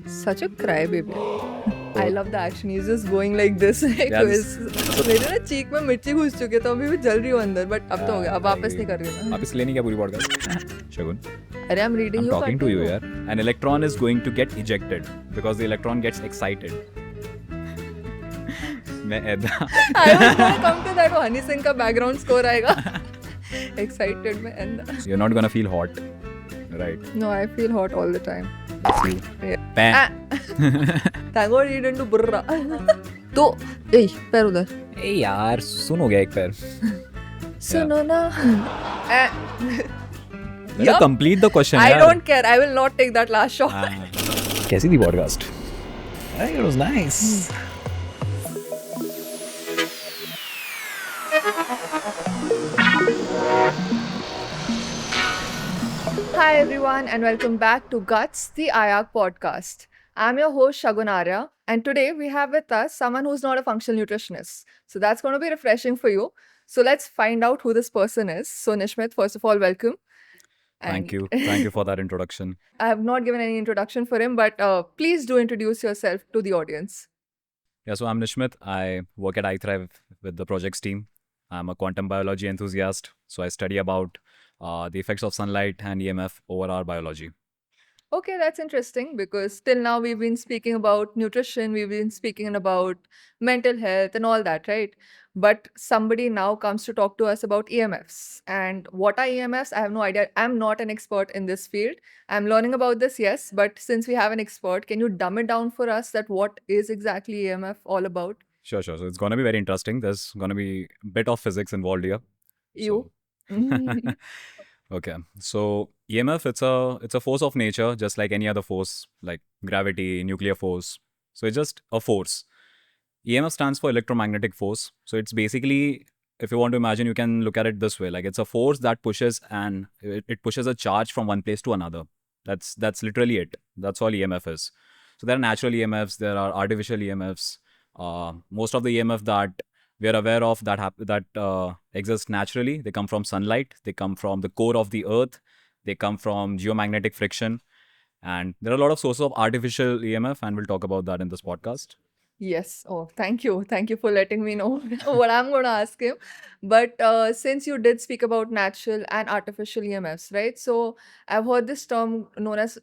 Such a crybaby. I love the action. He's just going like this. मेरे ना चीक में मिर्ची घुस चुके तो अभी भी जल रही हूँ अंदर बट अब तो हो गया अब वापस नहीं कर रही हूँ मैं वापस लेने क्या पूरी पॉडकास्ट शगुन अरे I'm reading I'm you talking to you continue. yaar an electron is going to get ejected because the electron gets excited मैं ऐदा I was gonna come to that Honey Singh का background score आएगा excited में and you're not gonna feel hot right no I feel hot all the time. that's you Yeah. Bang. Thank God he didn't do burra. तो ए पैर उधर ए यार सुन हो गया एक पैर सुनो ना Let's complete the question I यार don't care. I will not take that last shot. कैसी थी podcast it was nice Hi everyone and welcome back to Guts, the IAC podcast. I'm your host Shagun Arya and today we have with us someone who's not a functional nutritionist. So that's going to be refreshing for you. So let's find out who this person is. So Nishmit, first of all, welcome. thank you for that introduction I have not given any introduction for him, but please do introduce yourself to the audience. Yeah, so I'm Nishmit. I work at iThrive with the projects team. I'm a quantum biology enthusiast. So I study about the effects of sunlight and EMF over our biology. Okay, that's interesting because till now we've been speaking about nutrition, we've been speaking about mental health and all that, right? But somebody now comes to talk to us about EMFs. And what are EMFs? I have no idea. I'm not an expert in this field. I'm learning about this, yes. But since we have an expert, can you dumb it down for us that what is exactly EMF all about? Sure. So it's going to be very interesting. There's going to be a bit of physics involved here. You? Okay. So EMF, it's a force of nature, just like any other force, like gravity, nuclear force. So it's just a force. EMF stands for electromagnetic force. So it's basically, if you want to imagine, you can look at it this way: like it's a force that pushes and it pushes a charge from one place to another. That's literally it. That's all EMF is. So there are natural EMFs, there are artificial EMFs. Most of the EMF that we are aware of that exist naturally, they come from sunlight, they come from the core of the earth, they come from geomagnetic friction, and there are a lot of sources of artificial EMF, and we'll talk about that in this podcast. Yes. Oh, thank you. Thank you for letting me know what I'm going to ask him. But since you did speak about natural and artificial EMFs, right? So I've heard this term known as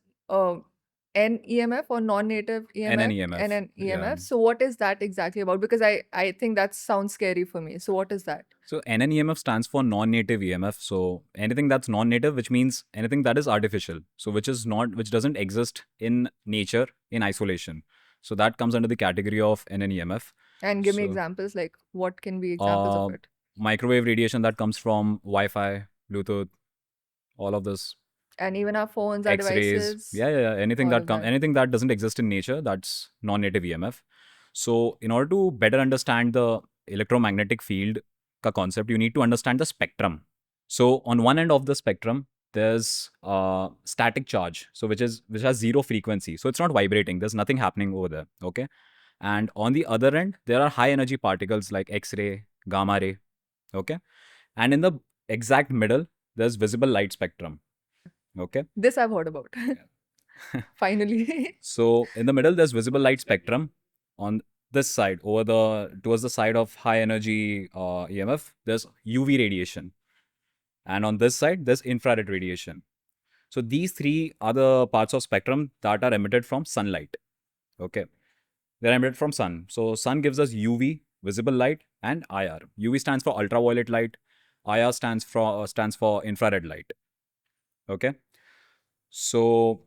NEMF or non-native EMF, NNEMF. NNEMF. Yeah. So what is that exactly about? Because I think that sounds scary for me. So what is that? So NNEMF stands for non-native EMF. So anything that's non-native, which means anything that is artificial. So which doesn't exist in nature in isolation. So that comes under the category of NNEMF. And give me So, examples, like what can be examples of it? Microwave radiation that comes from Wi-Fi, Bluetooth, all of this. And even our phones, our X-rays. devices. Yeah. Anything all that of comes, that. anything that doesn't exist in nature, that's non-native EMF. So in order to better understand the electromagnetic field ka concept, you need to understand the spectrum. So on one end of the spectrum, there's static charge, so which has zero frequency. So it's not vibrating. There's nothing happening over there. Okay. And on the other end, there are high energy particles like X-ray, gamma ray. Okay. And in the exact middle, there's visible light spectrum. Okay. This I've heard about. Finally. So in the middle, there's visible light spectrum. On this side, towards the side of high energy EMF, there's UV radiation. And on this side, there's infrared radiation. So these three are the parts of spectrum that are emitted from sunlight. Okay. They're emitted from sun. So sun gives us UV, visible light, and IR. UV stands for ultraviolet light. IR stands for infrared light. Okay. So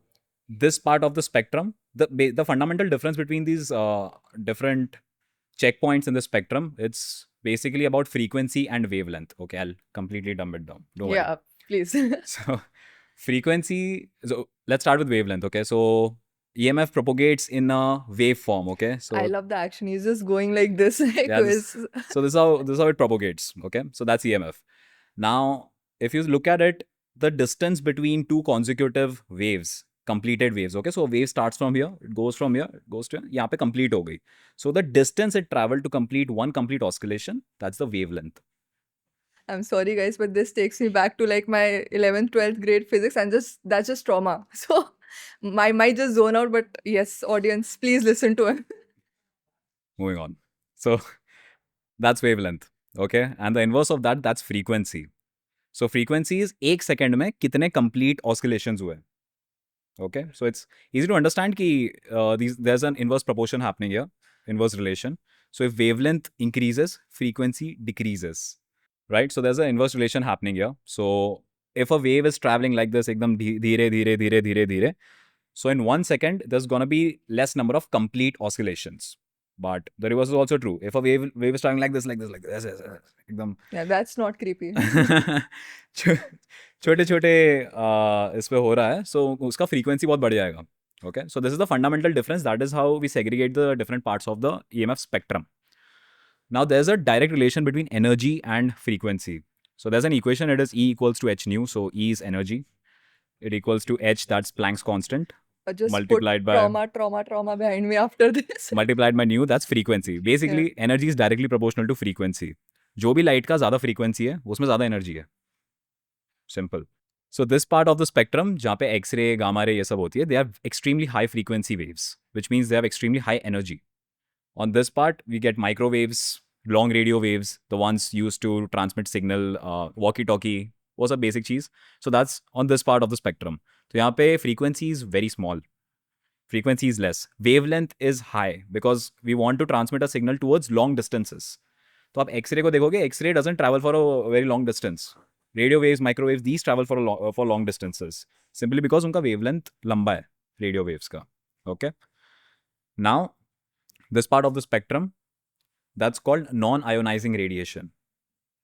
this part of the spectrum, the fundamental difference between these different checkpoints in the spectrum, it's basically about frequency and wavelength. Okay, I'll completely dumb it down. Don't worry. Yeah, please. So frequency, so let's start with wavelength. Okay, so EMF propagates in a wave form. Okay, so I love the action. He's just going like this. yeah, so this is how it propagates. Okay, so that's EMF. Now, if you look at it, the distance between two consecutive waves, completed waves. Okay, so a wave starts from here, it goes from here, it goes to here. यहाँ पे complete हो गई. So the distance it traveled to complete one complete oscillation, that's the wavelength. I'm sorry, guys, but this takes me back to like my 11th, 12th grade physics, and that's just trauma. So I might just zone out, but yes, audience, please listen to him. Moving on. So that's wavelength. Okay. And the inverse of that, that's frequency. So frequency is 1 second में कितने complete oscillations हुए. Okay. So it's easy to understand कि there's an inverse proportion happening here, inverse relation. So if wavelength increases, frequency decreases. Right? So there's an inverse relation happening here. So if a wave is traveling like this, एकदम धीरे धीरे धीरे धीरे धीरे, so in 1 second, there's gonna be less number of complete oscillations. But the reverse is also true. If a wave is traveling like this, एकदम Yeah, that's not creepy. छोटे छोटे इस पे हो रहा है, so उसका frequency बहुत बढ़ जाएगा. Okay, so this is the fundamental difference. That is how we segregate the different parts of the EMF spectrum. Now there's a direct relation between energy and frequency. So there's an equation. It is E equals to h nu. So E is energy. It equals to h, that's Planck's constant, Just multiplied put by trauma behind me after this. multiplied by nu, that's frequency. Basically, energy is directly proportional to frequency. जो भी light का ज़्यादा frequency है, उसमें ज़्यादा energy है. Simple. So this part of the spectrum, जहाँ पे X-ray, gamma ray ये सब होती है, they have extremely high frequency waves, which means they have extremely high energy. On this part, we get microwaves, long radio waves, the ones used to transmit signal, walkie-talkie, was a basic cheese. So that's on this part of the spectrum. So यहाँ पे frequency is very small. Frequency is less. Wavelength is high because we want to transmit a signal towards long distances. तो आप X-ray को देखोगे, X-ray doesn't travel for a very long distance. Radio waves, microwaves, these travel for long distances. Simply because उनका wavelength लंबा है, radio waves का. Okay? Now, this part of the spectrum, that's called non-ionizing radiation.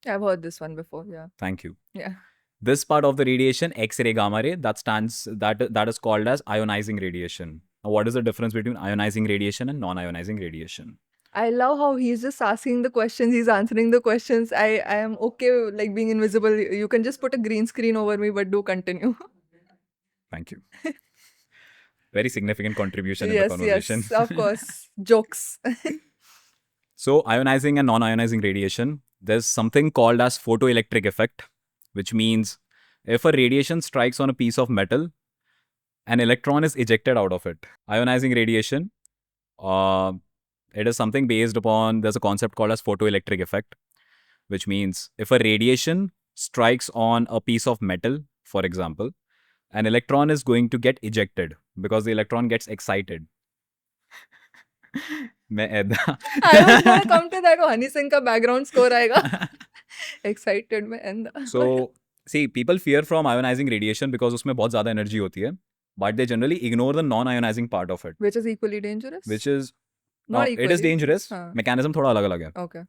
I've heard this one before. Yeah. Thank you. Yeah. This part of the radiation, X-ray, gamma ray, that is called as ionizing radiation. Now, what is the difference between ionizing radiation and non-ionizing radiation? I love how he's just asking the questions, he's answering the questions. I am okay like being invisible. You can just put a green screen over me, but do continue. Thank you. Very significant contribution in the Yes, conversation. yes, of course. Jokes. So, ionizing and non-ionizing radiation, there's something called as photoelectric effect, which means if a radiation strikes on a piece of metal, an electron is ejected out of it. Ionizing radiation, it is something based upon, there's a concept called as photoelectric effect, which means if a radiation strikes on a piece of metal, for example, an electron is going to get ejected because the electron gets excited. I was gonna come to that. Honey Singh का background score आएगा. Excited में end. So, see, people fear from ionizing radiation because उसमें बहुत ज़्यादा energy होती है, but they generally ignore the non-ionizing part of it, Which is equally dangerous? which is Not it is equally. dangerous. हाँ. Mechanism थोड़ा अलग-अलग है. Okay.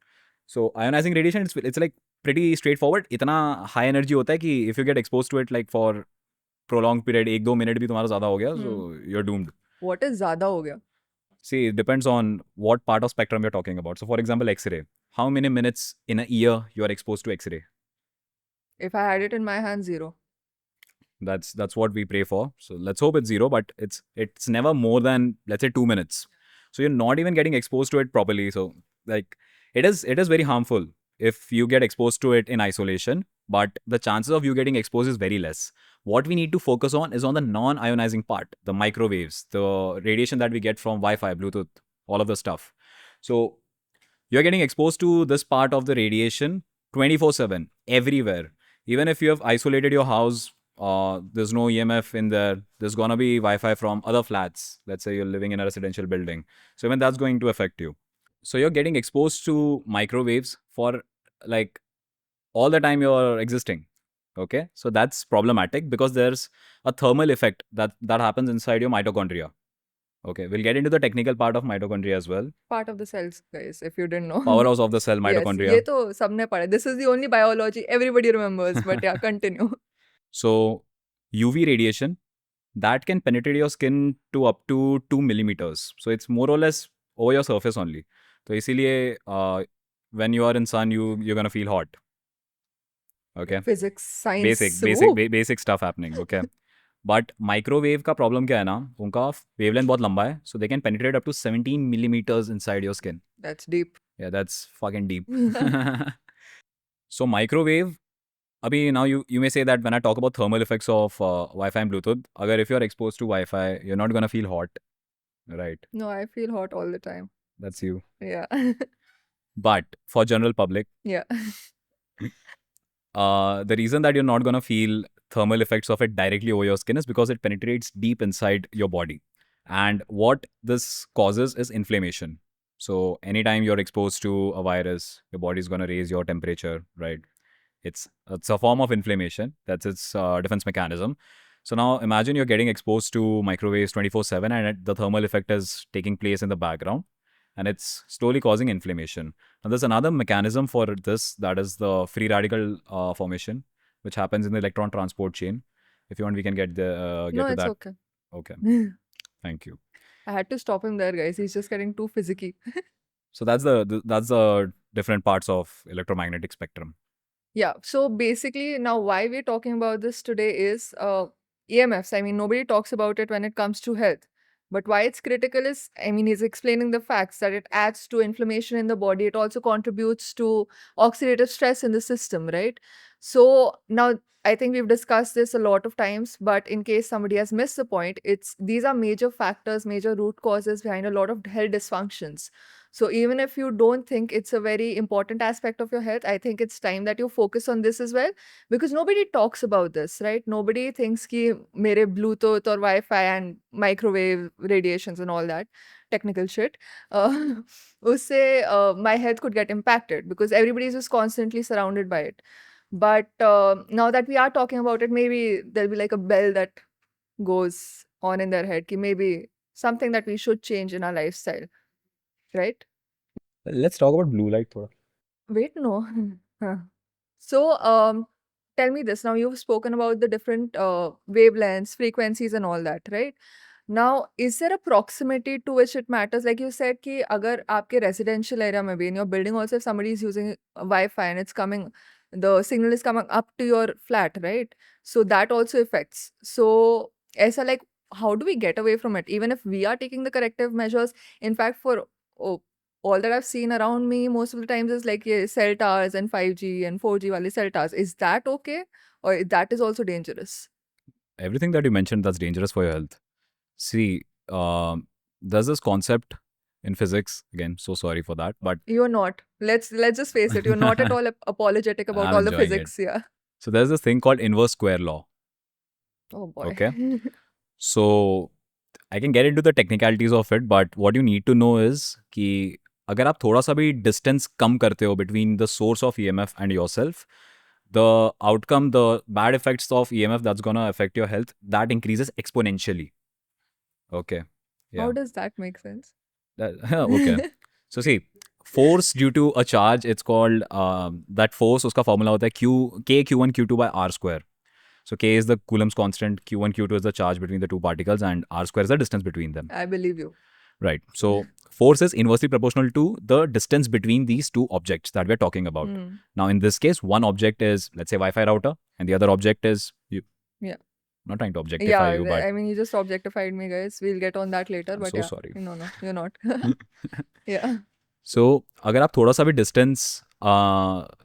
So ionizing radiation, it's like pretty straightforward. इतना high energy होता है कि if you get exposed to it like for prolonged period, 1-2 minute भी तुम्हारा ज़्यादा हो गया, so you're doomed. What is ज़्यादा हो गया? See, it depends on what part of spectrum you're talking about. So for example, X-ray. How many minutes in a year you are exposed to X-ray? If I had it in my hand, 0. That's what we pray for. So let's hope it's 0, but it's never more than, let's say, 2 minutes. So you're not even getting exposed to it properly. So like it is very harmful if you get exposed to it in isolation, but the chances of you getting exposed is very less. What we need to focus on is on the non-ionizing part, the microwaves, the radiation that we get from Wi-Fi, Bluetooth, all of the stuff. So you're getting exposed to this part of the radiation 24/7, everywhere. Even if you have isolated your house, there's no EMF in there, there's gonna be Wi-Fi from other flats. Let's say you're living in a residential building. So even that's going to affect you. So you're getting exposed to microwaves for like all the time you're existing. Okay, so that's problematic because there's a thermal effect that happens inside your mitochondria. Okay, we'll get into the technical part of mitochondria as well. Part of the cells, guys, if you didn't know. Powerhouse of the cell, mitochondria. Yes, ये तो सबने पढ़ा. This is the only biology everybody remembers. But yeah, continue. So UV radiation that can penetrate your skin to up to 2 millimeters. So it's more or less over your surface only. So इसीलिए when you are in sun, you're gonna feel hot. Okay. Physics, science. Basic stuff happening. Okay. But microwave का problem क्या है ना, उनका wavelength बहुत लंबा है, so they can penetrate up to 17 millimeters inside your skin. That's deep. Yeah, that's fucking deep. So microwave Abhi, now you may say that when I talk about thermal effects of Wi-Fi and Bluetooth, agar if you're exposed to Wi-Fi, you're not gonna feel hot, right? No, I feel hot all the time. That's you. Yeah. But for general public, Yeah. the reason that you're not gonna feel thermal effects of it directly over your skin is because it penetrates deep inside your body. And what this causes is inflammation. So anytime you're exposed to a virus, your body's gonna raise your temperature, right? It's a form of inflammation. That's its defense mechanism. So now imagine you're getting exposed to microwaves 24/7, and the thermal effect is taking place in the background, and it's slowly causing inflammation. Now there's another mechanism for this, that is the free radical formation, which happens in the electron transport chain. If you want, we can get No, to it's that. okay. Okay, thank you. I had to stop him there, guys. He's just getting too fizzicky. So that's the different parts of electromagnetic spectrum. Yeah. So basically, now why we're talking about this today is EMFs. I mean, nobody talks about it when it comes to health. But why it's critical is, I mean, he's explaining the facts that it adds to inflammation in the body. It also contributes to oxidative stress in the system, right? So now I think we've discussed this a lot of times, but in case somebody has missed the point, it's these are major factors, major root causes behind a lot of health dysfunctions. So even if you don't think it's a very important aspect of your health, I think it's time that you focus on this as well, because nobody talks about this, right? Nobody thinks ki mere Bluetooth or Wi-Fi and microwave radiations and all that technical shit, uh, usse my health could get impacted because everybody is just constantly surrounded by it. But now that we are talking about it, maybe there'll be like a bell that goes on in their head, ki maybe something that we should change in our lifestyle, right? Let's talk about blue light thoda. Wait, no. Huh. So, tell me this. Now, you've spoken about the different wavelengths, frequencies, and all that, right? Now, is there a proximity to which it matters? Like you said, कि अगर आपके residential area में भी in your building also, if somebody is using Wi-Fi and it's coming, the signal is coming up to your flat, right? So that also affects. So, ऐसा like, how do we get away from it? Even if we are taking the corrective measures, in fact, for oh, all that I've seen around me most of the times is like cell towers and 5G and 4G wale cell towers. Is that okay? Or that is also dangerous? Everything that you mentioned that's dangerous for your health. See, there's this concept in physics. Again, so sorry for that, but You're not. Let's just face it. You're not at all apologetic about I'm all the enjoying it. physics. Yeah. So there's this thing called inverse square law. Oh boy. Okay. So I can get into the technicalities of it, but what you need to know is कि अगर आप थोड़ा सा भी distance कम करते हो between the source of EMF and yourself, the outcome, the bad effects of EMF that's gonna affect your health, that increases exponentially. Okay. How Yeah. does that make sense? Okay. So see, force due to a charge, it's called that force. उसका formula होता है K Q1 Q2 by R square. So K is the Coulomb's constant, Q1 Q2 is the charge between the two particles, and R square is the distance between them. I believe you. Right. So force is inversely proportional to the distance between these two objects that we're talking about. Mm. Now, in this case, one object is, let's say, Wi-Fi router, and the other object is you. Yeah. Not trying to objectify you, but I mean, you just objectified me, guys. We'll get on that later. I'm But so yeah, sorry. no, you're not. Yeah. So अगर आप थोड़ा सा भी distance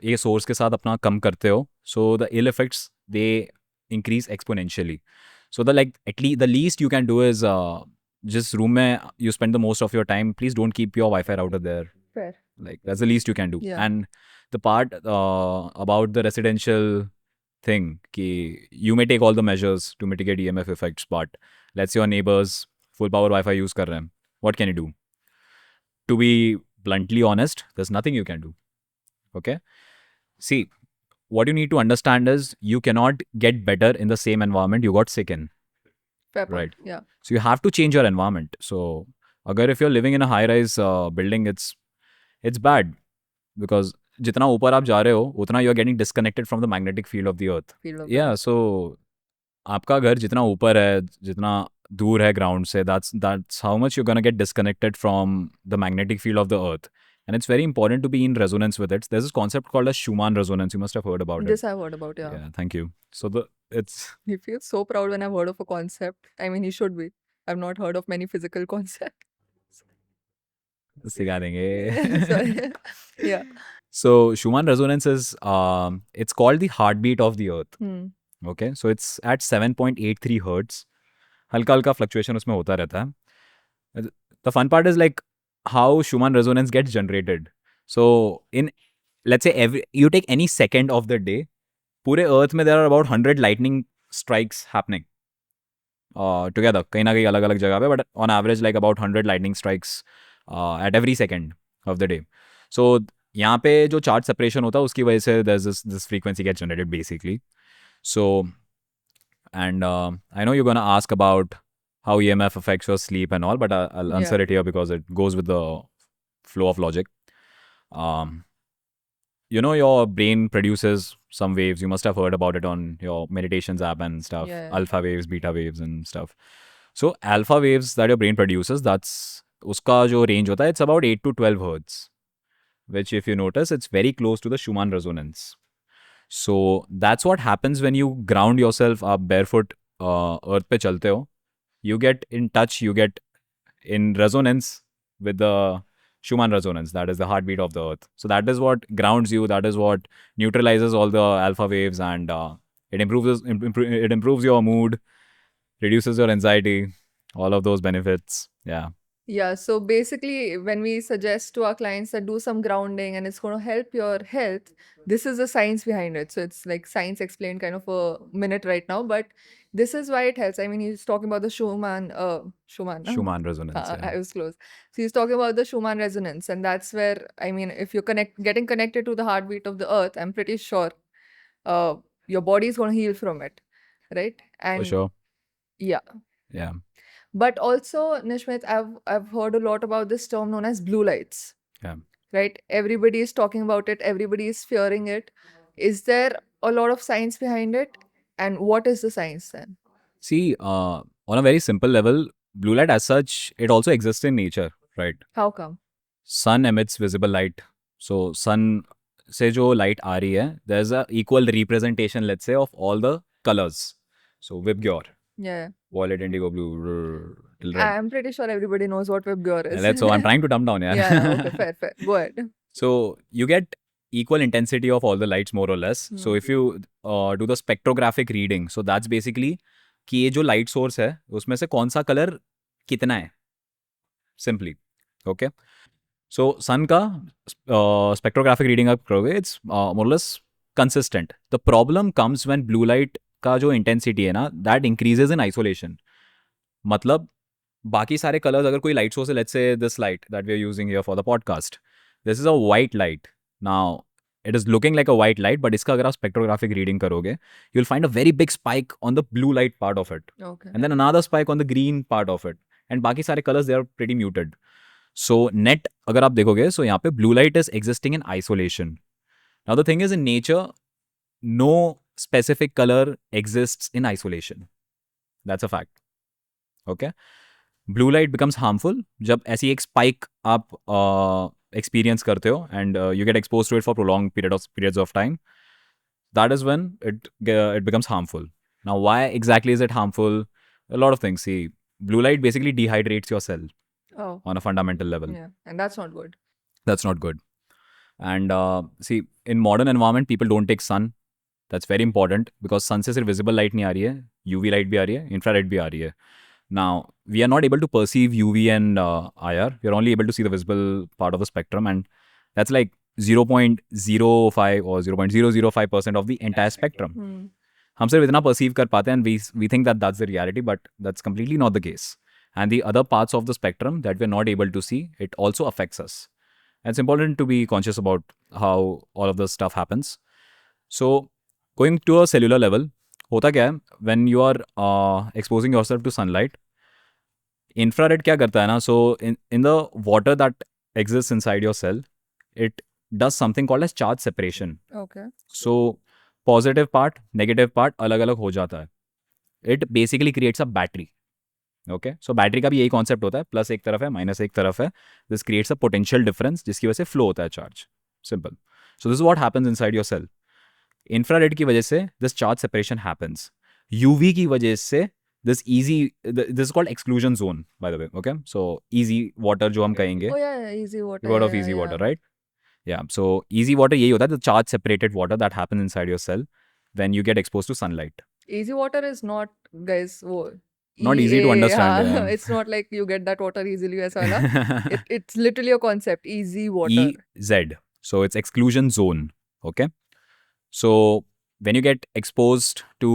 ये source के साथ अपना कम करते हो, so the ill effects they increase exponentially. So the least you can do is just room में you spend the most of your time. Please don't keep your Wi-Fi router there. Fair. Like that's the least you can do. Yeah. And the part about the residential thing, कि you may take all the measures to mitigate EMF effects, but let's say your neighbors full power Wi-Fi use कर रहे हैं. What can you do? To be bluntly honest, there's nothing you can do. Okay? See, what you need to understand is you cannot get better in the same environment you got sick in. Fair point. Right. Yeah. So you have to change your environment. So agar if you're living in a high-rise building, it's bad because जितना ऊपर आप जा रहे हो उतना you're getting disconnected from the magnetic field of the earth. Field of Yeah, so आपका घर जितना ऊपर है, जितना दूर है ground से, that's how much you're gonna get disconnected from the magnetic field of the earth. And it's very important to be in resonance with it. There's this concept called as Schumann resonance. You must have heard about it. This I've heard about. Yeah. Yeah, thank you. So it's He feels so proud when I've heard of a concept. I mean, he should be. I've not heard of many physical concepts. सिखा देंगे. Sorry. Yeah. So Schumann resonance is it's called the heartbeat of the Earth. Hmm. Okay, so it's at 7.83 hertz. हल्का हल्का fluctuation उसमें होता रहता है. The fun part is like how Schumann resonance gets generated. So in, let's say, every you take any second of the day, पूरे Earth में there are about 100 lightning strikes happening together, कहीं ना कहीं अलग अलग जगह पे, but on average like about 100 lightning strikes at every second of the day. So यहाँ पे जो charge separation होता है उसकी वजह से there's this frequency gets generated basically. So, and I know you're gonna ask about how EMF affects your sleep and all, but I'll answer Yeah. it here because it goes with the flow of logic. Um, you know, your brain produces some waves. You must have heard about it on your meditations app and stuff. Yeah. Alpha waves, beta waves, and stuff. So alpha waves that your brain produces, that's uska jo range hota hai, it's about 8 to 12 hertz, which if you notice, it's very close to the Schumann resonance. So that's what happens when you ground yourself up barefoot, earth pe chalte ho. You get in touch, you get in resonance with the Schumann resonance, that is the heartbeat of the earth. So that is what grounds you, that is what neutralizes all the alpha waves, and it improves your mood, reduces your anxiety, all of those benefits. Yeah. Yeah, so basically, when we suggest to our clients that do some grounding and it's going to help your health, this is the science behind it. So it's like science explained kind of a minute right now, but this is why it helps. I mean, he's talking about the Schumann, no? Schumann resonance, yeah. I was close. So he's talking about the Schumann resonance, and that's where, I mean, if you're getting connected to the heartbeat of the earth, I'm pretty sure your body is going to heal from it, right? For And sure. yeah. Yeah. But also, Nishmit, I've heard a lot about this term known as blue lights. Yeah. Right? Everybody is talking about it, everybody is fearing it. Is there a lot of science behind it? And what is the science then? See, on a very simple level, blue light as such, it also exists in nature, right? How come? Sun emits visible light. So sun से जो light आ रही है, there's a equal representation, let's say, of all the colors. So Vibgyor, Yeah. violet, indigo, blue, till red. I'm pretty sure everybody knows what WebGyor is. So I'm trying to dumb down, yeah. Yeah, okay, fair. Go ahead. So you get equal intensity of all the lights more or less. So if you do the spectrographic reading, so that's basically कि ये जो light source है उसमें से कौन सा color कितना है, simply. Okay. So sun का spectrographic reading आप करोगे, it's more or less consistent. The problem comes when blue light का जो intensity है ना, that increases in isolation. मतलब बाकी सारे colors, अगर कोई light source है, let's say this light that we are using here for the podcast, this is a white light. Now it is looking like a white light, but इसका अगर आप spectrographic reading करोगे, you'll find a very big spike on the blue light part of it, Okay. and then another spike on the green part of it, and बाकी सारे colors, they are pretty muted. So net अगर आप देखोगे, so यहाँ पे blue light is existing in isolation. Now the thing is, in nature, no specific color exists in isolation. That's a fact. Okay. Blue light becomes harmful जब ऐसी एक spike आप experience करते हो and you get exposed to it for prolonged periods of time. That is when it becomes harmful. Now, why exactly is it harmful? A lot of things. See, blue light basically dehydrates your cell Oh, on a fundamental level. yeah. And that's not good. That's not good. And see, in modern environment, people don't take sun. That's very important because sun से सिर्फ visible light नहीं आ रही है, UV light भी आ रही है, infrared भी आ रही है. Now, we are not able to perceive UV and IR. We are only able to see the visible part of the spectrum, and that's like 0.05 or 0.005% of the entire spectrum. हम सिर्फ इतना perceive कर पाते हैं, and we think that that's the reality, but that's completely not the case. And the other parts of the spectrum that we're not able to see, it also affects us. And it's important to be conscious about how all of this stuff happens. So, going to a cellular level, होता क्या है, when you are exposing yourself to sunlight, infrared क्या करता है ना, so in the water that exists inside your cell, it does something called as charge separation. Okay. So positive part, negative part अलग अलग हो जाता है. It basically creates a battery. Okay, so battery का भी यही कॉन्सेप्ट होता है, प्लस एक तरफ है, माइनस एक तरफ है. This creates a potential difference जिसकी वजह से फ्लो होता है charge. Simple. So this is what happens inside your cell. Infrared की वजह से this charge separation happens. UV की वजह से this is called exclusion zone, by the way. Okay, so EZ water जो हम कहेंगे, Oh, yeah, easy water. word of Yeah, easy yeah. water, right? Yeah. So easy water यही होता है, the charge separated water that happens inside your cell when you get exposed to sunlight. Easy water is not, guys, वो Not easy to understand. हाँ, it's not like you get that water easily वैसा वाला. Yeah. It's literally a concept, easy water. EZ. So it's exclusion zone. Okay. So when you get exposed to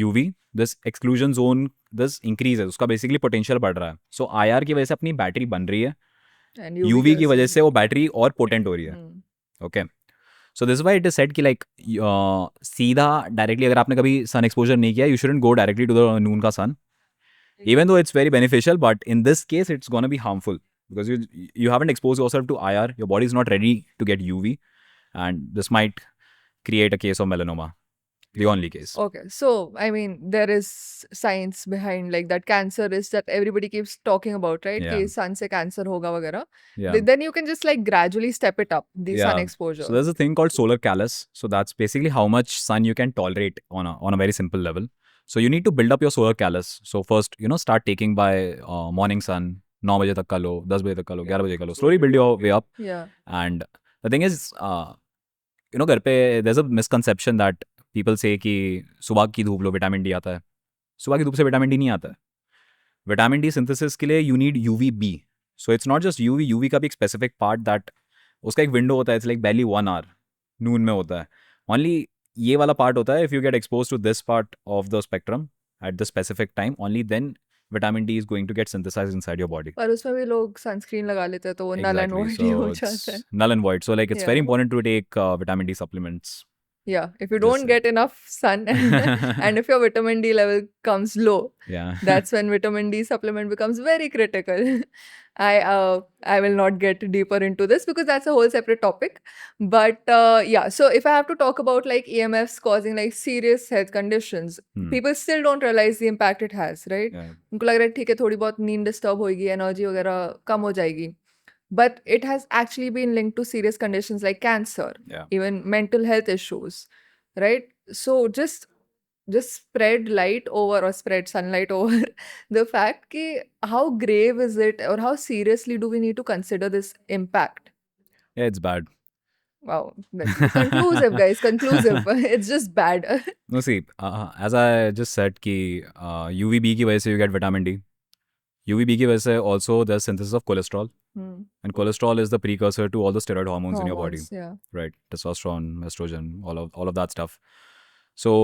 UV, this exclusion zone this increases. उसका basically potential बढ़ रहा है. So IR की वजह से अपनी बैटरी बन रही है. And UV की वजह से- से वो बैटरी और पोटेंट हो रही है. Hmm. Okay. So this is why it is said कि like सीधा directly अगर आपने कभी sun exposure नहीं किया, you shouldn't go directly to the noon का sun. Even though it's very beneficial, but in this case, it's gonna be harmful because you haven't exposed yourself to IR. Your body is not ready to get UV, and this might create a case of melanoma. The only case. Okay, so I mean, there is science behind like that cancer is that everybody keeps talking about, right? Yeah. कि sun से cancer होगा वगैरह. Yeah. Then you can just like gradually step it up, the sun Yeah. exposure. So there's a thing called solar callus. So that's basically how much sun you can tolerate on a very simple level. So you need to build up your solar callus. So first, start taking by morning sun. 9 बजे तक का लो, 10 बजे तक का लो, 11 बजे का लो. Slowly build your way up. Yeah. And the thing is, घर पे there's a misconception that people say कि सुबह की धूप लो, विटामिन डी आता है. सुबह की धूप से विटामिन डी नहीं आता है. विटामिन डी सिंथेसिस के लिए you need UVB. So it's not just UV का भी एक स्पेसिफिक पार्ट दैट उसका एक विंडो होता है. It's like barely 1 hour noon में होता है. ओनली ये वाला पार्ट होता है. If you get expose to this part of the spectrum at the specific time, only then vitamin D is going to get synthesized inside your body. पर उसमें भी लोग सनस्क्रीन लगा लेते हैं तो वो null and void ही हो So it's जाता है. null and void. So like it's very Yeah. important to take vitamin D supplements. Yeah, if you Just don't saying. get enough sun and if your vitamin D level comes low, Yeah. that's when vitamin D supplement becomes very critical. I will not get deeper into this because that's a whole separate topic. But yeah, so if I have to talk about like EMFs causing like serious health conditions, Hmm. people still don't realize the impact it has, right? Yeah. उनको लग रहा है ठीक है थोड़ी बहुत नींद disturb होगी, एनर्जी वगैरह कम हो जाएगी. But it has actually been linked to serious conditions like cancer, Yeah. even mental health issues, right? So just spread light over or spread sunlight over the fact ki how grave is it or how seriously do we need to consider this impact? Yeah, it's bad. Wow, that's conclusive, guys. Conclusive. It's just bad. No, see, as I just said कि UVB की वजह से you get vitamin D. UVB की वजह से also there's synthesis of cholesterol. Hmm. And cholesterol is the precursor to all the steroid hormones in your body. Hormones, yeah. Right? Testosterone, estrogen, all of that stuff. So,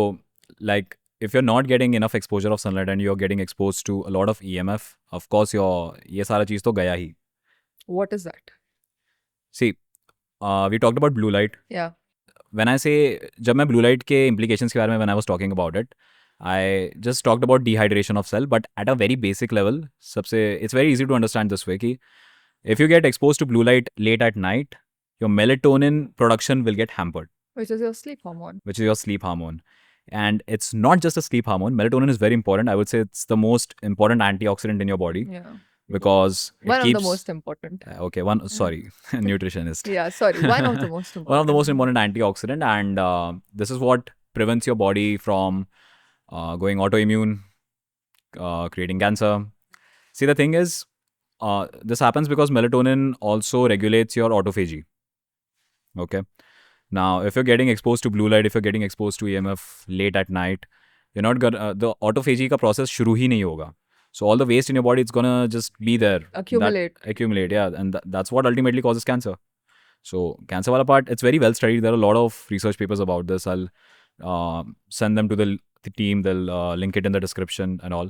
like, if you're not getting enough exposure of sunlight and you're getting exposed to a lot of EMF, of course, ये सारा चीज़ तो गया ही. What is that? See, we talked about blue light. Yeah. When I say, जब मैं blue light के implications के बारे में when I was talking about it, I just talked about dehydration of cell, but at a very basic level, it's very easy to understand this way कि if you get exposed to blue light late at night, your melatonin production will get hampered, Which is your sleep hormone. which is your sleep hormone. And it's not just a sleep hormone. Melatonin is very important. I would say it's the most important antioxidant in your body Yeah. because it One keeps... of the most important. Okay, sorry, nutritionist. Yeah, sorry. One of the most important. One of the most important antioxidant, and this is what prevents your body from going autoimmune, creating cancer. See, the thing is, this happens because melatonin also regulates your autophagy. Okay. Now, if you're getting exposed to blue light, if you're getting exposed to EMF late at night, you're not gonna the autophagy का process शुरू ही नहीं होगा. So all the waste in your body, it's gonna just be there. Accumulate. Accumulate, yeah, and that's what ultimately causes cancer. So cancer wala part, it's very well studied. There are a lot of research papers about this. I'll send them to the team. They'll link it in the description and all.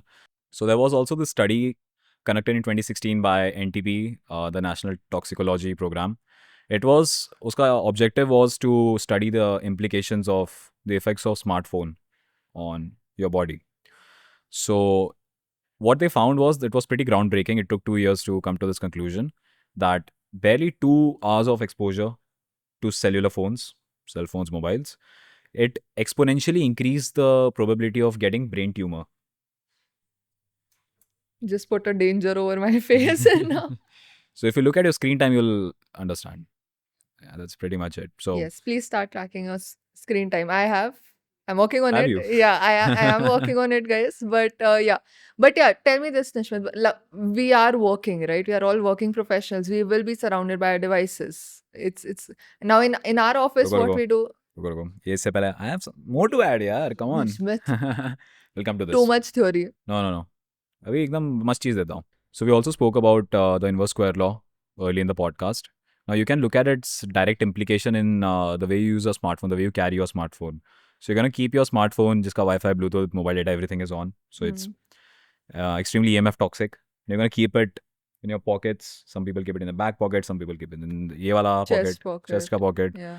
So there was also this study conducted in 2016 by NTP, the National Toxicology Program. Uska objective was to study the implications of the effects of smartphone on your body. So what they found was it was pretty groundbreaking. It took 2 years to come to this conclusion that barely 2 hours of exposure to cellular phones, cell phones, mobiles, it exponentially increased the probability of getting brain tumor. Just put a danger over my face now. So if you look at your screen time, you'll understand. Yeah, that's pretty much it. So Yes, please start tracking your screen time. I have. I'm working on Have it. you? Yeah, I am working on it, guys. But yeah, tell me this, Nishmat. We are working, right? We are all working professionals. We will be surrounded by devices. It's now in our office, रुको what रुको we do. रुको रुको ये इससे पहले I have more to add यार come on Nishmat, we'll come to too this much theory. no अभी एकदम मस्त चीज़ देता हूँ so we also spoke about the inverse square law early in the podcast now you can look at its direct implication in the way you use a smartphone the way you carry your smartphone so you're going to keep your smartphone जिसका Wi-Fi Bluetooth mobile data everything is on so it's extremely EMF toxic you're going to keep it in your pockets some people keep it in the back pocket some people keep it in ये वाला Chest pocket chest का pocket. pocket Yeah.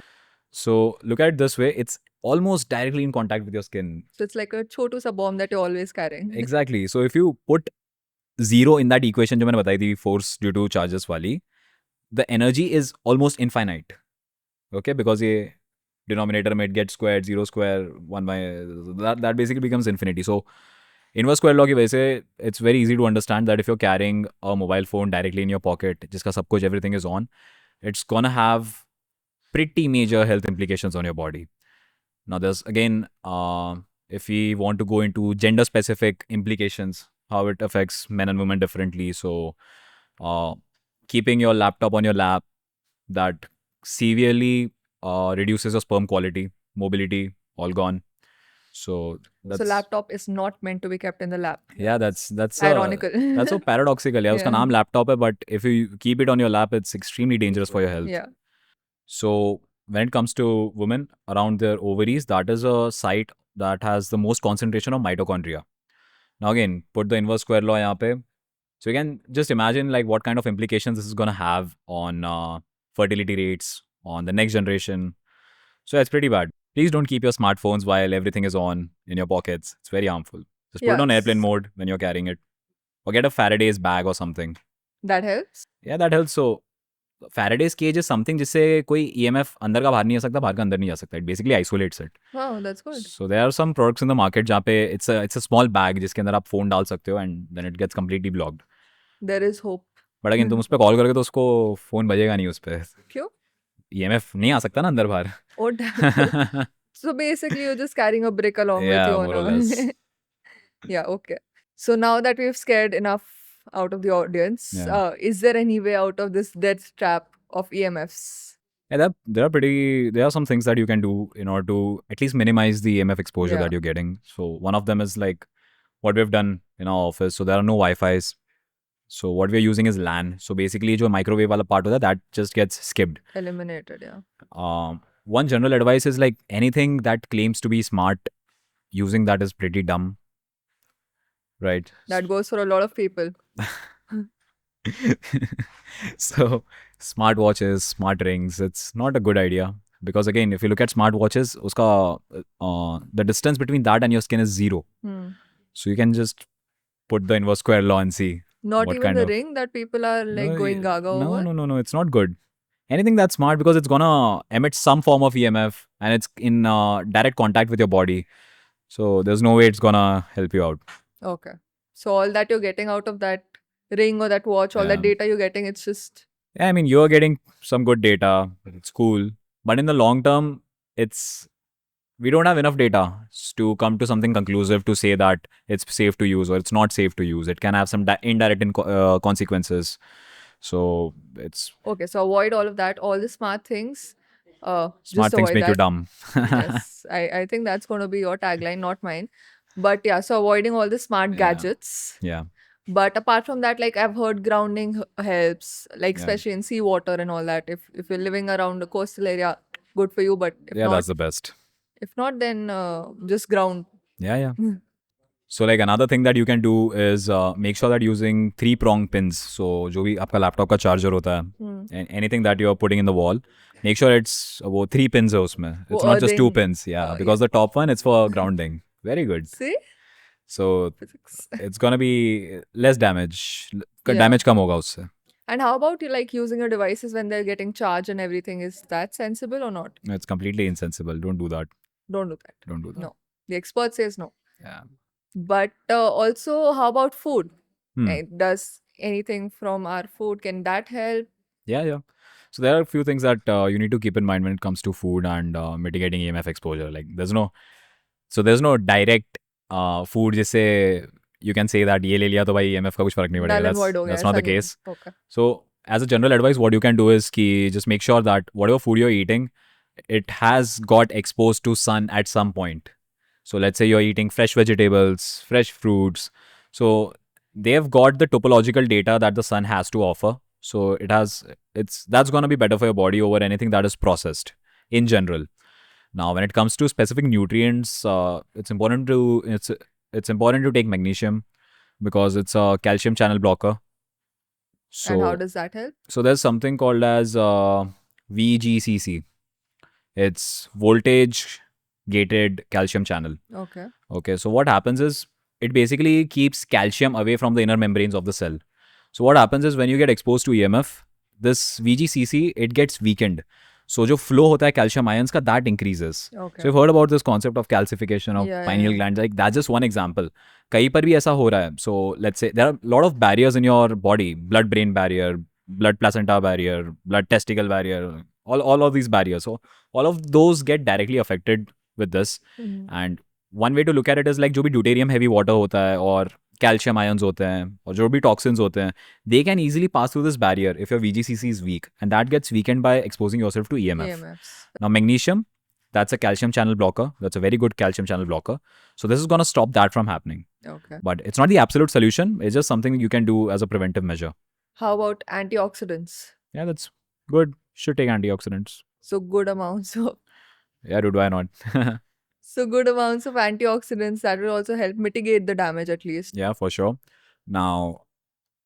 so look at it this way it's almost directly in contact with your skin So it's like a chotu sa bomb that you're always carrying. exactly so if you put zero in that equation जो मैंने बताई थी force due to charges वाली the energy is almost infinite okay because ये denominator में it gets squared 0 square 1 by that basically becomes infinity so inverse square law की वजह से it's very easy to understand that if you're carrying a mobile phone directly in your pocket जिसका सब कुछ everything is on it's gonna have pretty major health implications on your body now there's again if we want to go into gender specific implications how it affects men and women differently so keeping your laptop on your lap that severely reduces your sperm quality mobility all gone so that's So laptop is not meant to be kept in the lap. yeah that's Ironical. that's so paradoxical yeah उसका Yeah. नाम laptop है but if you keep it on your lap it's extremely dangerous for your health Yeah. so when it comes to women around their ovaries that is a site that has the most concentration of mitochondria now again put the inverse square law यहाँ पे so you can just imagine like what kind of implications this is going to have on fertility rates on the next generation so it's pretty bad please don't keep your smartphones while everything is on in your pockets it's very harmful just put it on airplane Yes. mode when you're carrying it or get a Faraday's bag or something That helps. yeah that helps so Faraday's cage is something जिससे कोई EMF अंदर का बाहर नहीं आ सकता बाहर का अंदर नहीं आ सकता it basically isolates it Wow, that's good. so there are some products in the market जहाँ पे it's a small bag जिसके अंदर आप phone डाल सकते हो and then it gets completely blocked There is hope. But again तुम उस पर कॉल करोगे तो उसको फोन बजेगा नहीं उस पर क्यों? EMF नहीं आ सकता ना अंदर बाहर Oh, damn. So basically, you're just carrying a brick along with Yeah, you. more or less. Yeah, okay. So now that we've scared enough out of the audience, Yeah. is there any way out of this death trap of EMFs? Yeah, there are some things that you can do in order to at least minimize the EMF exposure Yeah. that you're getting. So one of them is like what we've done in our office. So there are no Wi-Fis. So what we're using is LAN. So basically जो microwave वाला part होता है that just gets skipped. Eliminated, yeah. One general advice is like anything that claims to be smart, using that is pretty dumb. Right? That goes for a lot of people. So smartwatches, smart rings, it's not a good idea because again, if you look at smartwatches, uska the distance between that and your skin is 0. Hmm. So you can just put the inverse square law and see. Not What even kind the of- ring that people are like No, going gaga over. No, it's not good. Anything that's smart because it's gonna emit some form of EMF and it's in direct contact with your body. So there's no way it's gonna help you out. Okay. So all that you're getting out of that ring or that watch, all that Yeah. data you're getting, it's just Yeah, I mean, you're getting some good data. It's cool. But in the long term, we don't have enough data to come to something conclusive to say that it's safe to use or it's not safe to use. It can have some indirect consequences. So it's okay. So avoid all of that, all the smart things. smart Just things avoid make you that. dumb. Yes, I think that's going to be your tagline, not mine. But yeah, so avoiding all the smart Yeah. gadgets. Yeah. But apart from that, like I've heard grounding helps, like Yeah. especially in seawater and all that. If you're living around the coastal area, good for you. But Yeah, that's the best. if not, then just ground. Yeah. So like another thing that you can do is make sure that using 3-prong pins. So जो भी आपका laptop का charger होता है, and anything that you're putting in the wall, make sure it's वो 3 pins है उसमें. It's वो not just 2 earthing. pins. Yeah, because the top one it's for grounding. Very good. See? So Physics. it's gonna be less damage. Yeah. Damage कम होगा उससे. And how about you like using your devices when they're getting charged and everything? Is that sensible or not? It's completely insensible. Don't do that. Don't do that. Don't do that. No. The expert says no. Yeah. But also, how about food? Hmm. Does anything from our food, can that help? Yeah. So there are a few things that you need to keep in mind when it comes to food and mitigating EMF exposure. Like there's no So there's no direct food जिससे you can say that ये ले लिया तो भाई EMF का कुछ फर्क नहीं पड़ेगा. null and void हो गया That's not ऐसा the नहीं है. case. Okay. So as a general advice, what you can do is कि just make sure that whatever food you're eating, it has got exposed to sun at some point. So let's say you're eating fresh vegetables, fresh fruits. So they've got the topological data that the sun has to offer. So that's gonna be better for your body over anything that is processed in general. Now, when it comes to specific nutrients, it's important to take magnesium because it's a calcium channel blocker. And how So does that help? so there's something called as VGCC. It's voltage gated calcium channel. Okay. Okay, so what happens is it basically keeps calcium away from the inner membranes of the cell. So what happens is when you get exposed to EMF, this VGCC, it gets weakened. So जो flow होता है calcium ions का, that increases. Okay. So you've heard about this concept of calcification of Yeah, pineal yeah. glands. Like that's just one example. कहीं पर भी ऐसा हो रहा है. So let's say there are a lot of barriers in your body: blood-brain barrier, blood placenta barrier, blood testicle barrier, all of these barriers. So all of those get directly affected with this. Mhm. And one way to look at it is like जो भी deuterium heavy water होता है और calcium ions होते हैं और जो भी toxins होते हैं, they can easily pass through this barrier if your VGCC is weak, and that gets weakened by exposing yourself to EMF. EMFs. Now magnesium, that's a calcium channel blocker. That's a very good calcium channel blocker. So this is going to stop that from happening. Okay. But it's not the absolute solution. It's just something you can do as a preventive measure. How about antioxidants? Yeah, that's good. Should take antioxidants. So good amounts of Yeah, dude, why not? good amounts of antioxidants that will also help mitigate the damage at least. Yeah, for sure. Now,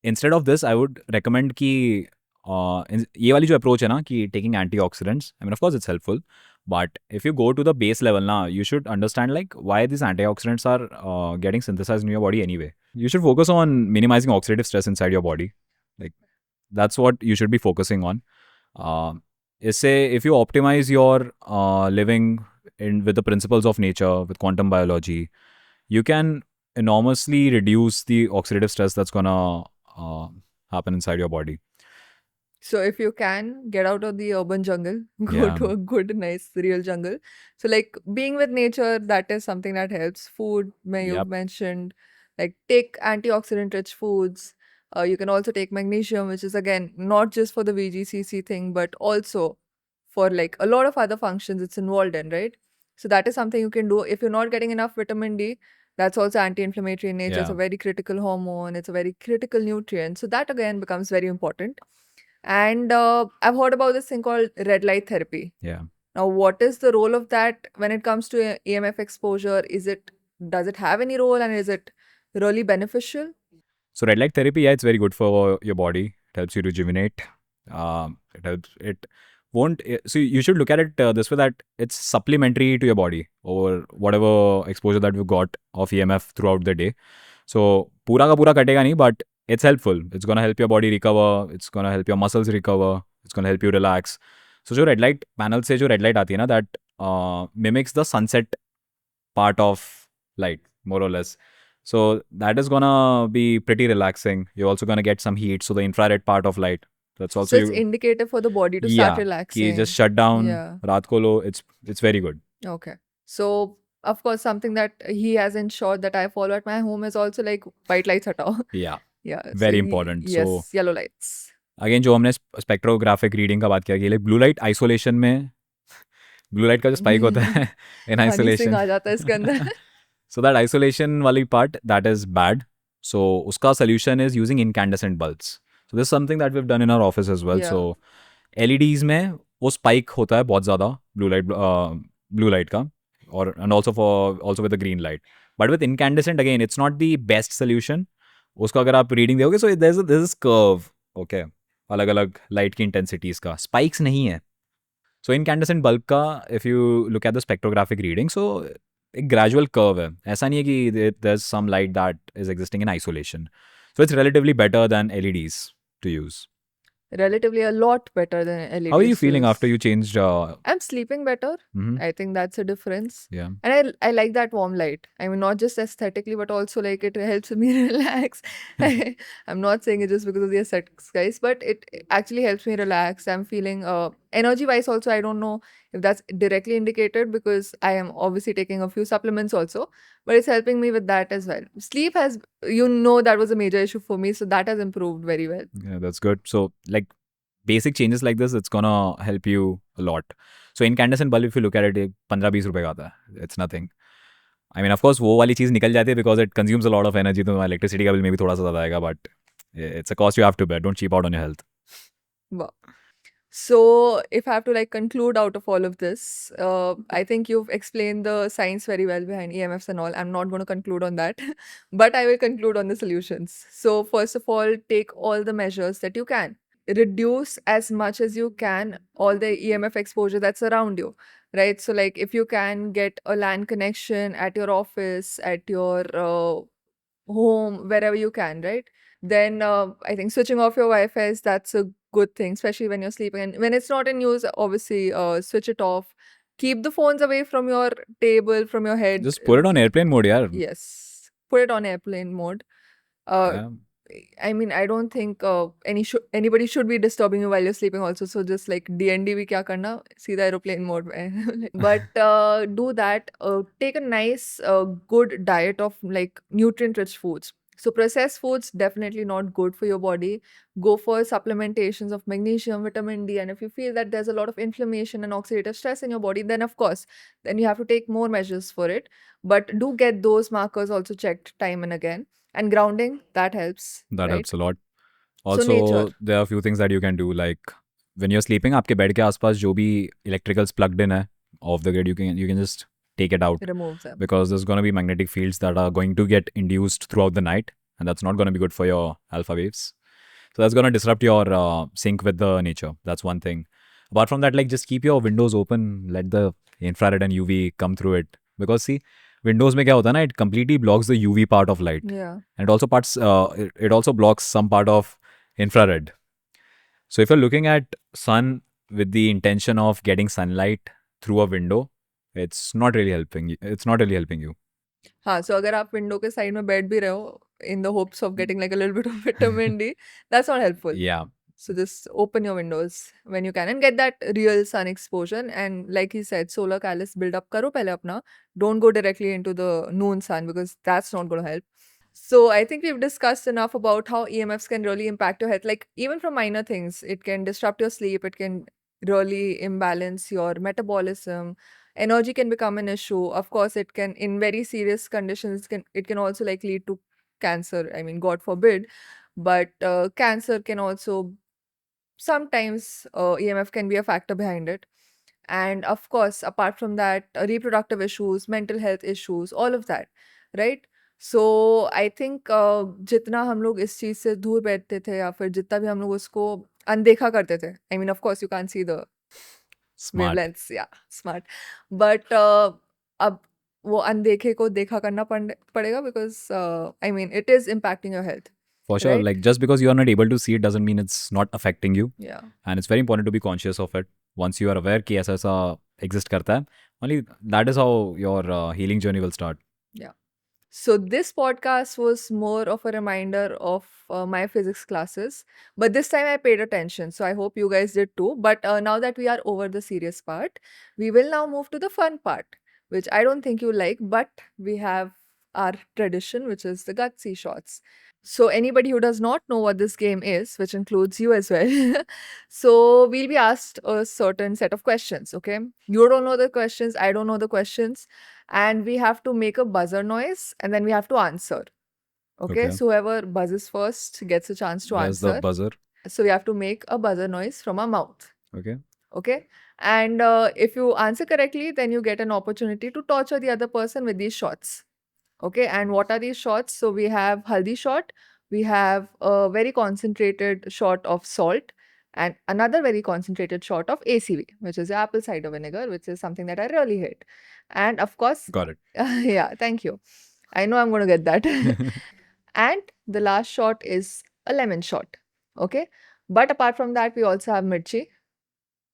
instead of this, I would recommend कि ये वाली जो approach है ना कि taking antioxidants, I mean, of course, it's helpful. But if you go to the base level now, you should understand like why these antioxidants are getting synthesized in your body anyway. You should focus on minimizing oxidative stress inside your body. Like that's what you should be focusing on. Say if you optimize your living with the principles of nature, with quantum biology, you can enormously reduce the oxidative stress that's gonna happen inside your body. So if you can get out of the urban jungle, go Yeah. to a good, nice, real jungle. So like being with nature, that is something that helps. Food, you've Yep. mentioned, like take antioxidant rich foods. You can also take magnesium, which is again not just for the VGCC thing, but also for like a lot of other functions it's involved in, right? So that is something you can do. If you're not getting enough vitamin D, that's also anti-inflammatory in nature. It's a Yeah. very critical hormone. It's a very critical nutrient. So that again becomes very important. And I've heard about this thing called red light therapy. Yeah. Now, what is the role of that when it comes to EMF exposure? Does it have any role, and is it really beneficial? So red light therapy, yeah, it's very good for your body. It helps you rejuvenate. It helps. It won't. So you should look at it this way, that it's supplementary to your body or whatever exposure that you got of EMF throughout the day. So पूरा का पूरा कटेगा नहीं, but it's helpful. It's gonna help your body recover. It's gonna help your muscles recover. It's gonna help you relax. So जो red light panel से जो red light आती है ना, that mimics the sunset part of light more or less. So that is gonna be pretty relaxing. You're also gonna get some heat. So the infrared part of light, that's also So it's indicative for the body to start कि relaxing. just shut down. Yeah. रात को लो. It's very good. Okay. So of course, something that he has ensured that I follow at my home is also like white lights hatao. Yeah. Yeah. Very important. Yes, So yellow lights. Again जो हमने spectrographic reading का बात किया कि like blue light isolation में blue light का जो spike होता है इन हनी आइसोलेशन सिंह आ जाता है इसके अंदर. सो दैट आइसोलेशन वाली part that is bad. So उसका solution is using incandescent bulbs. So this something that we have done in our office as well. Yeah. So LEDs में वो स्पाइक होता है बहुत ज़्यादा ब्लू लाइट का, और and also with the green light. But with incandescent again it's not the best solution. उसको अगर आप रीडिंग दोगे, so there is curve. Okay, अलग अलग लाइट की इंटेंसिटीज का स्पाइक्स नहीं है. सो इनकैंडेसेंट बल्ब का if you look at the spectrographic reading, so एक ग्रेजुअल कर्व है. ऐसा नहीं है कि there is some light that is existing in isolation. So it's relatively better than LEDs to use. Relatively a lot better than LEDs. How are you feeling is. after you changed? I'm sleeping better. Mhm. I think that's a difference. Yeah. And I like that warm light. I mean, not just aesthetically, but also like it helps me relax. I'm not saying it just because of the aesthetics, guys, but it actually helps me relax. I'm feeling Energy wise also, I don't know if that's directly indicated because I am obviously taking a few supplements also, but it's helping me with that as well. Sleep has, that was a major issue for me, so that has improved very well. Yeah, that's good. So, like basic changes like this, it's gonna help you a lot. So, incandescent bulb, if you look at it, 15-20 रुपए का आता है. It's nothing. I mean, of course, वो वाली चीज़ निकल जाती है because it consumes a lot of energy. तो electricity का बिल में भी थोड़ा सा ज़्यादा आएगा, but it's a cost you have to bear. Don't cheap out on your health. Wow. So, if I have to like conclude out of all of this, I think you've explained the science very well behind EMFs and all. I'm not going to conclude on that, but I will conclude on the solutions. So, first of all, take all the measures that you can. Reduce as much as you can all the EMF exposure that's around you, right? So, like if you can get a LAN connection at your office, at your home, wherever you can, right? Then I think switching off your Wi-Fi that's a good thing, especially when you're sleeping. And when it's not in use, obviously switch it off. Keep the phones away from your table, from your head. Just put it on airplane mode, yaar. Yes, put it on airplane mode. Uh, Yeah. I mean, I don't think anybody should be disturbing you while you're sleeping also. So just like DND भी क्या करना सीधा aeroplane mode में. But do that. Take a nice, good diet of like nutrient-rich foods. So processed foods definitely not good for your body. Go for supplementations of magnesium, vitamin D, and if you feel that there's a lot of inflammation and oxidative stress in your body, then of course, then you have to take more measures for it. But do get those markers also checked time and again. And grounding, that helps, That right? helps a lot. So nature. Also, there are a few things that you can do. Like when you're sleeping, आपके bed के आसपास जो भी electricals plugged in है off the grid, you can just take it out Remove them. because there's going to be magnetic fields that are going to get induced throughout the night, and that's not going to be good for your alpha waves. So that's going to disrupt your sync with the nature. That's one thing. Apart from that, like just keep your windows open, let the infrared and UV come through it. Because see, windows में क्या होता है ना, it completely blocks the UV part of light, Yeah. and it also blocks some part of infrared. So if you're looking at sun with the intention of getting sunlight through a window, it's not really helping you. It's not really helping you. हाँ, so अगर आप window के side में बैठ भी रहे हो in the hopes of getting like a little bit of vitamin D, that's not helpful. Yeah. So just open your windows when you can and get that real sun exposure. And like he said, solar callus build up karo pehle apna. Don't go directly into the noon sun because that's not going to help. So I think we've discussed enough about how EMFs can really impact your health. Like even from minor things, it can disrupt your sleep. It can really imbalance your metabolism. Energy can become an issue. Of course, it can, in very serious conditions, it can also like lead to cancer. I mean, God forbid. But cancer can also sometimes EMF can be a factor behind it. And of course, apart from that, reproductive issues, mental health issues, all of that, right? So I think जितना हम लोग इस चीज से दूर बैठते थे या फिर जितना भी हम लोग उसको अनदेखा करते थे, I mean, of course, you can't see the Smart. wavelengths, yeah, smart. But अब वो अनदेखे को देखा करना पड़ेगा because I mean, it is impacting your health. For sure. Right? Like just because you are not able to see it doesn't mean it's not affecting you. Yeah. And it's very important to be conscious of it. Once you are aware कि ऐसा ऐसा exist करता है, only that is how your healing journey will start. Yeah. So this podcast was more of a reminder of my physics classes, but this time I paid attention. So I hope you guys did too. But now that we are over the serious part, we will now move to the fun part, which I don't think you like, but we have our tradition, which is the gutsy shots. So anybody who does not know what this game is, which includes you as well, so we'll be asked a certain set of questions, okay? You don't know the questions, I don't know the questions, and we have to make a buzzer noise and then we have to answer. Okay, Okay. so whoever buzzes first gets a chance to Where's the answer. buzzer? So we have to make a buzzer noise from our mouth. Okay. Okay, and if you answer correctly, then you get an opportunity to torture the other person with these shots. Okay, and what are these shots? So we have haldi shot, we have a very concentrated shot of salt, and another very concentrated shot of ACV, which is apple cider vinegar, which is something that I really hate. And of course, Got it. yeah, thank you. I know I'm going to get that. And the last shot is a lemon shot. Okay, but apart from that, we also have mirchi.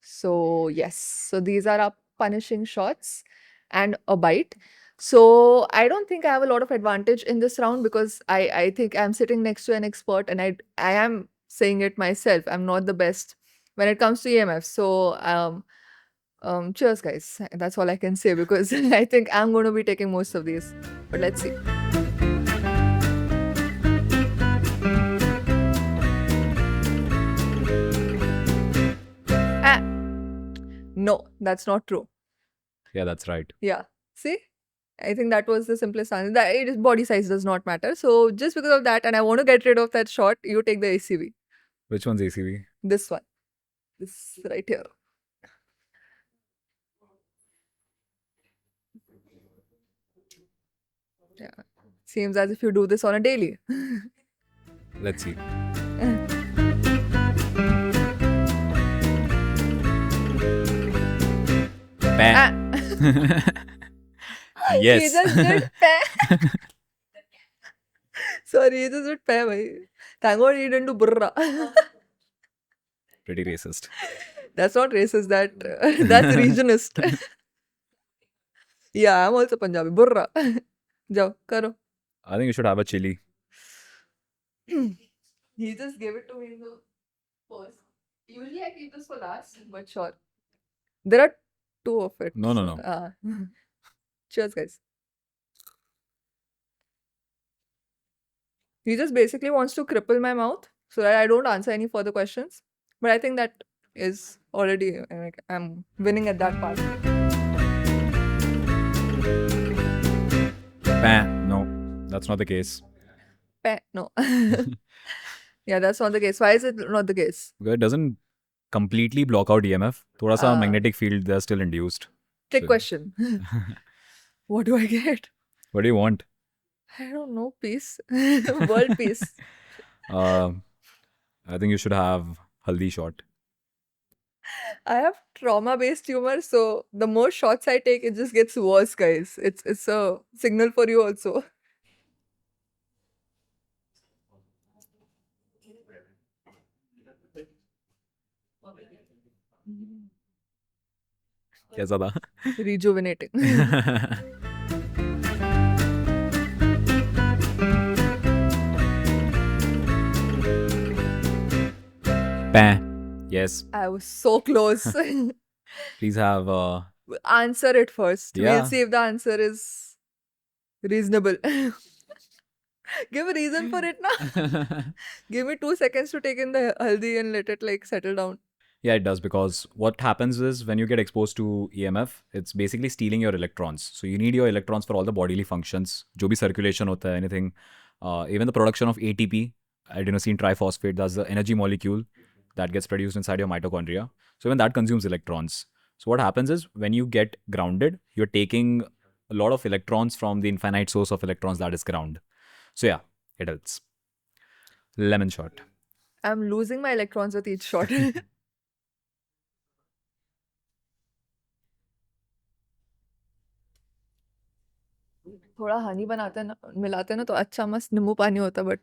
So yes, so these are our punishing shots and a bite. So I don't think I have a lot of advantage in this round because I think I'm sitting next to an expert and I am saying it myself. I'm not the best when it comes to EMF. So, cheers, guys. That's all I can say because I think I'm going to be taking most of these. But let's see. Ah, no, that's not true. Yeah, that's right. Yeah. See? I think that was the simplest answer. That it is body size does not matter. So just because of that, and I want to get rid of that shot, you take the ACV. Which one's ACV? This one. This right here. Yeah. Seems as if you do this on a daily. Let's see. Ah. He Yes. just did peh. Sorry, he just did peh, bhai. Thank God he didn't do burra. Pretty racist. That's not racist. That's regionist. Yeah, I'm also Punjabi. Burra. Jao, karo. I think you should have a chili. He just gave it to me in the first. Usually I keep this for last, but sure. There are two of it. No, no, so, no. cheers, guys. He just basically wants to cripple my mouth so that I don't answer any further questions. But I think that is already, like, I'm winning at that part. No, that's not the case. No. Yeah, that's not the case. Why is it not the case? Because it doesn't completely block out EMF. Thoda sa Ah. magnetic field, they're still induced. Trick So- question. What do I get? What do you want? I don't know. Peace. World peace. I think you should have haldi shot. I have trauma-based humor, so the more shots I take, it just gets worse, guys. It's a signal for you also. कैसा था? Rejuvenating. Yes. I was so close. Please have Answer it first. We'll Yeah. see if the answer is reasonable. Give a reason for it now. Give me 2 seconds to take in the haldi and let it like settle down. Yeah, it does, because what happens is when you get exposed to EMF, it's basically stealing your electrons. So you need your electrons for all the bodily functions. जो भी circulation होता है, anything, even the production of ATP, adenosine triphosphate, that's the energy molecule that gets produced inside your mitochondria. So even that consumes electrons. So what happens is when you get grounded, you're taking a lot of electrons from the infinite source of electrons, that is ground. So yeah, it helps. Lemon shot. I'm losing my electrons with each shot. थोड़ा हनी बनाते हैं ना मिलाते हैं ना तो अच्छा मस्त नींबू पानी होता बट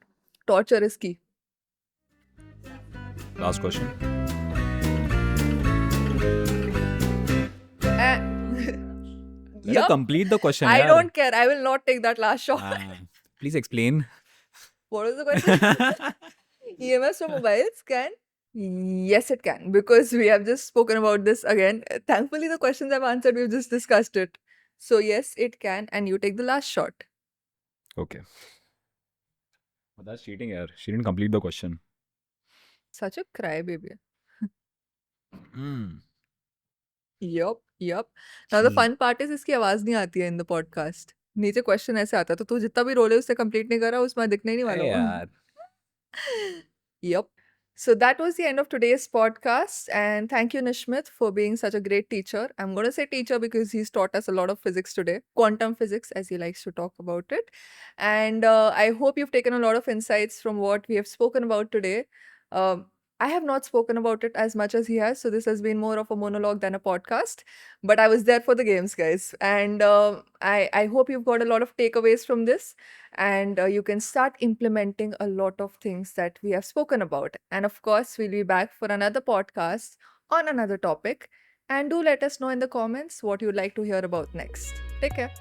टॉर्चर इज की Last question. Let her complete the question. I yaar. don't care. I will not take that last shot. Please explain. What was the question? EMS for mobiles can? Yes, it can. Because we have just spoken about this again. Thankfully, the questions I've answered, we've just discussed it. So, yes, it can. And you take the last shot. Okay. But that's cheating, yaar. She didn't complete the question. Such a crybaby. Mm. Yup, yup. Now, the Hmm. fun part is इसकी आवाज नहीं आती है in the podcast. नीचे question ऐसे आता है तो तू जितना भी रोल है उससे कंप्लीट नहीं कर रहा उसमें दिखने ही नहीं वाला Hey, वो. yaar. Yep. So that was the end of today's podcast. And thank you, Nishmit, for being such a great teacher. I'm going to say teacher because he's taught us a lot of physics today. Quantum physics, as he likes to talk about it. And I hope you've taken a lot of insights from what we have spoken about today. I have not spoken about it as much as he has. So this has been more of a monologue than a podcast. But I was there for the games, guys. And I hope you've got a lot of takeaways from this. And you can start implementing a lot of things that we have spoken about. And of course, we'll be back for another podcast on another topic. And do let us know in the comments what you'd like to hear about next. Take care.